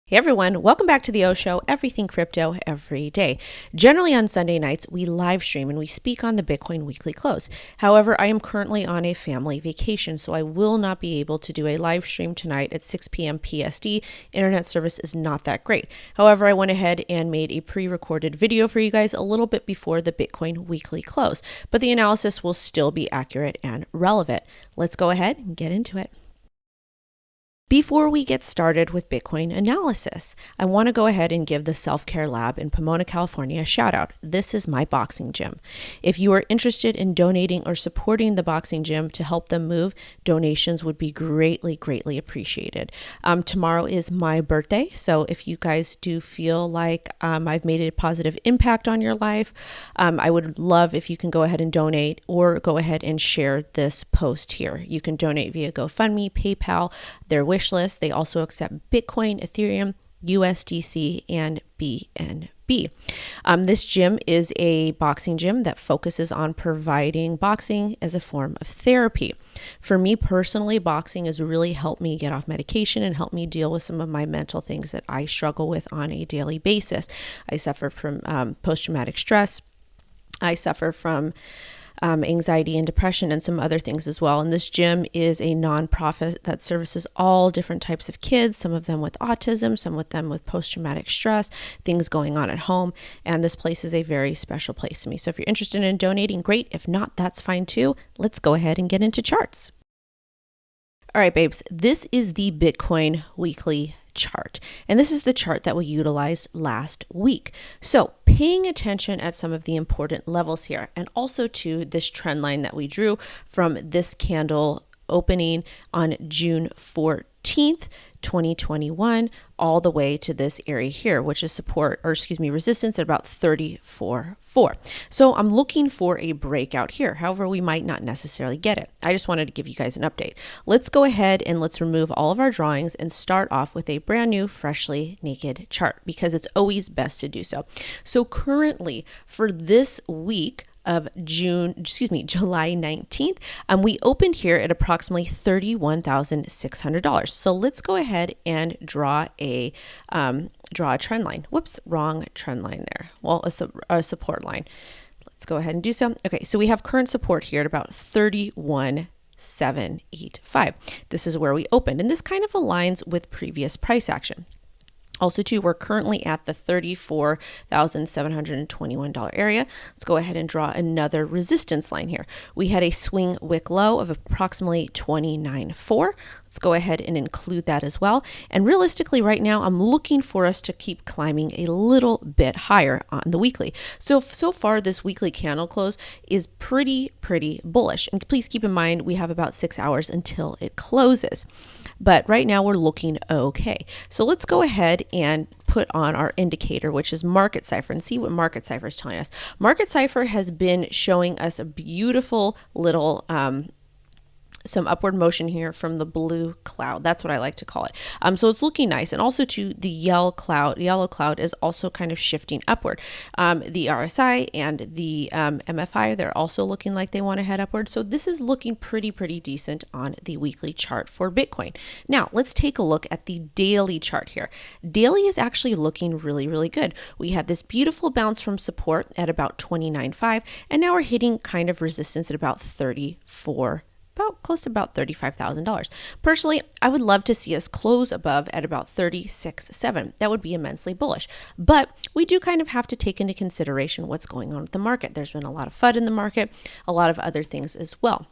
Hey everyone, welcome back to the O Show, everything crypto every day. Generally on Sunday nights, we live stream and we speak on the Bitcoin weekly close. However, I am currently on a family vacation, so I will not be able to do a live stream tonight at 6 p.m. PST. Internet service is not that great. However, I went ahead and made a pre-recorded video for you guys a little bit before the Bitcoin weekly close, but the analysis will still be accurate and relevant. Let's go ahead and get into it. Before we get started with Bitcoin analysis, I want to go ahead and give the Self-Care Lab in Pomona, California a shout out. This is my boxing gym. If you are interested in donating or supporting the boxing gym to help them move, donations would be greatly appreciated. Tomorrow is my birthday, so if you guys do feel like I've made a positive impact on your life, I would love if you can go ahead and donate or go ahead and share this post here. You can donate via GoFundMe, PayPal, their wish list. They also accept Bitcoin, Ethereum, USDC, and BNB. This gym is a boxing gym that focuses on providing boxing as a form of therapy. For me personally, boxing has really helped me get off medication and help me deal with some of my mental things that I struggle with on a daily basis. I suffer from post-traumatic stress. I suffer from anxiety and depression and some other things as well. And this gym is a nonprofit that services all different types of kids, some of them with autism, some of them with post-traumatic stress, things going on at home. And this place is a very special place to me. So if you're interested in donating, great. If not, that's fine too. Let's go ahead and get into charts. All right, babes, this is the Bitcoin weekly chart. And this is the chart that we utilized last week. So paying attention at some of the important levels here, and also to this trend line that we drew from this candle opening on June 14th, 2021, all the way to this area here, which is resistance at about 34.4. So I'm looking for a breakout here. However, we might not necessarily get it. I just wanted to give you guys an update. Let's go ahead and let's remove all of our drawings and start off with a brand new, freshly naked chart, because it's always best to do so. So currently for this week of July 19th, we opened here at approximately $31,600. So let's go ahead and draw a trend line. Whoops, wrong trend line there. Well, a support line. Let's go ahead and do so. Okay, so we have current support here at about 31,785. This is where we opened, and this kind of aligns with previous price action. Also, too, we're currently at the $34,721 area. Let's go ahead and draw another resistance line here. We had a swing wick low of approximately 29.4. Let's go ahead and include that as well. And realistically, right now, I'm looking for us to keep climbing a little bit higher on the weekly. So far, this weekly candle close is pretty bullish. And please keep in mind, we have about 6 hours until it closes. But right now, we're looking okay. So let's go ahead and put on our indicator, which is Market Cipher, and see what Market Cipher is telling us. Market Cipher has been showing us a beautiful little some upward motion here from the blue cloud. That's what I like to call it. So it's looking nice. And also to the yellow cloud is also kind of shifting upward. The RSI and the MFI, they're also looking like they want to head upward. So this is looking pretty decent on the weekly chart for Bitcoin. Now let's take a look at the daily chart here. Daily is actually looking really good. We had this beautiful bounce from support at about 29.5, and now we're hitting kind of resistance at about 34, close to about $35,000. Personally, I would love to see us close above at about 36.7. That would be immensely bullish. But we do kind of have to take into consideration what's going on with the market. There's been a lot of FUD in the market, a lot of other things as well.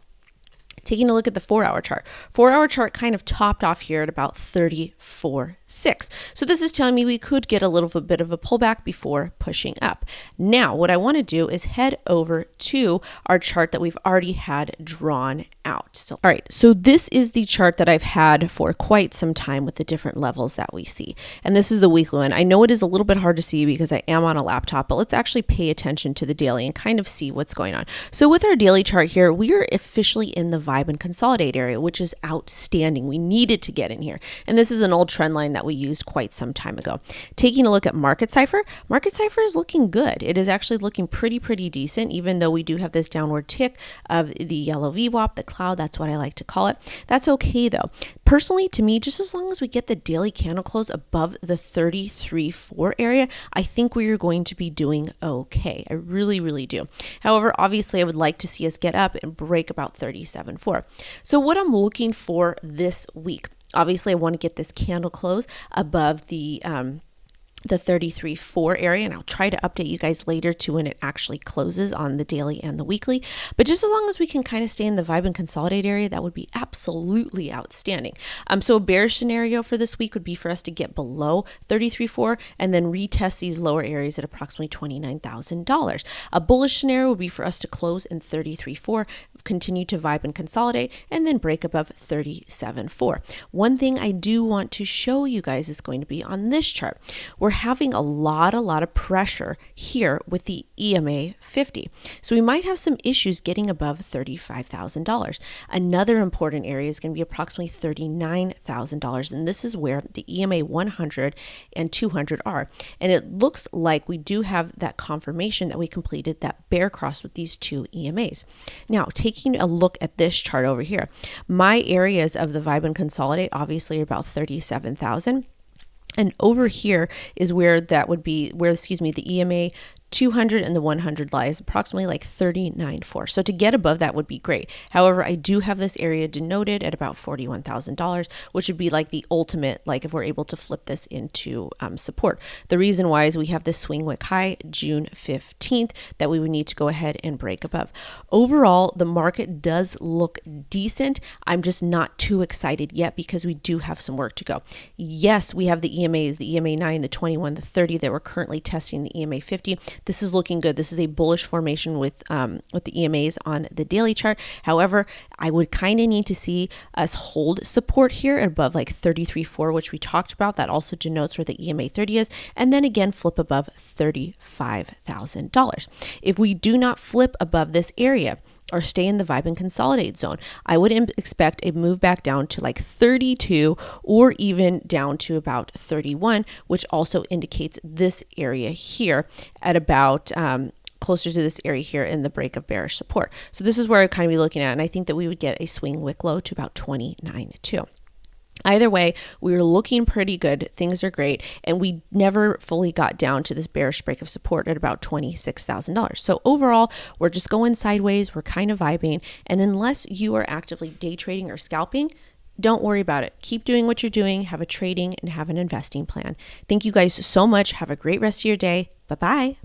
Taking a look at the 4-hour chart. 4-hour chart kind of topped off here at about 34.6. So this is telling me we could get a little bit of a pullback before pushing up. Now, what I want to do is head over to our chart that we've already had drawn out. So, all right, so this is the chart that I've had for quite some time with the different levels that we see. And this is the weekly one. I know it is a little bit hard to see because I am on a laptop, but let's actually pay attention to the daily and kind of see what's going on. So with our daily chart here, we are officially in the vibe and consolidate area, which is outstanding. We needed to get in here. And this is an old trend line that we used quite some time ago. Taking a look at Market Cipher is looking good. It is actually looking pretty decent, even though we do have this downward tick of the yellow VWAP, the cloud. That's what I like to call it. That's okay though. Personally, to me, just as long as we get the daily candle close above the 33.4 area, I think we are going to be doing okay. I really, really do. However, obviously, I would like to see us get up and break about 37.4. So what I'm looking for this week, obviously, I want to get this candle close above the 33.4 area, and I'll try to update you guys later to when it actually closes on the daily and the weekly. But just as long as we can kind of stay in the vibe and consolidate area, that would be absolutely outstanding. So a bearish scenario for this week would be for us to get below 33.4 and then retest these lower areas at approximately $29,000. A bullish scenario would be for us to close in 33.4, continue to vibe and consolidate, and then break above 37.4. One thing I do want to show you guys is going to be on this chart. We're having a lot of pressure here with the EMA 50. So we might have some issues getting above $35,000. Another important area is going to be approximately $39,000. And this is where the EMA 100 and 200 are. And it looks like we do have that confirmation that we completed that bear cross with these two EMAs. Now, taking a look at this chart over here, my areas of the vibe and consolidate obviously are about 37,000. And over here is where that would be, the EMA 200 and the 100 lies approximately like 39.4. So to get above that would be great. However, I do have this area denoted at about $41,000, which would be like the ultimate, like if we're able to flip this into support. The reason why is we have this swing wick high June 15th that we would need to go ahead and break above. Overall, the market does look decent. I'm just not too excited yet because we do have some work to go. Yes, we have the EMAs, the EMA 9, the 21, the 30 that we're currently testing, the EMA 50. This is looking good. This is a bullish formation with the EMAs on the daily chart. However, I would kind of need to see us hold support here at above like 33.4, which we talked about. That also denotes where the EMA 30 is, and then again flip above $35,000. If we do not flip above this area or stay in the vibe and consolidate zone, I would expect a move back down to like 32 or even down to about 31, which also indicates this area here at about closer to this area here in the break of bearish support. So this is where I'd kind of be looking at, and I think that we would get a swing wick low to about 29.2. Either way, we were looking pretty good. Things are great. And we never fully got down to this bearish break of support at about $26,000. So overall, we're just going sideways. We're kind of vibing. And unless you are actively day trading or scalping, don't worry about it. Keep doing what you're doing. Have a trading and have an investing plan. Thank you guys so much. Have a great rest of your day. Bye-bye.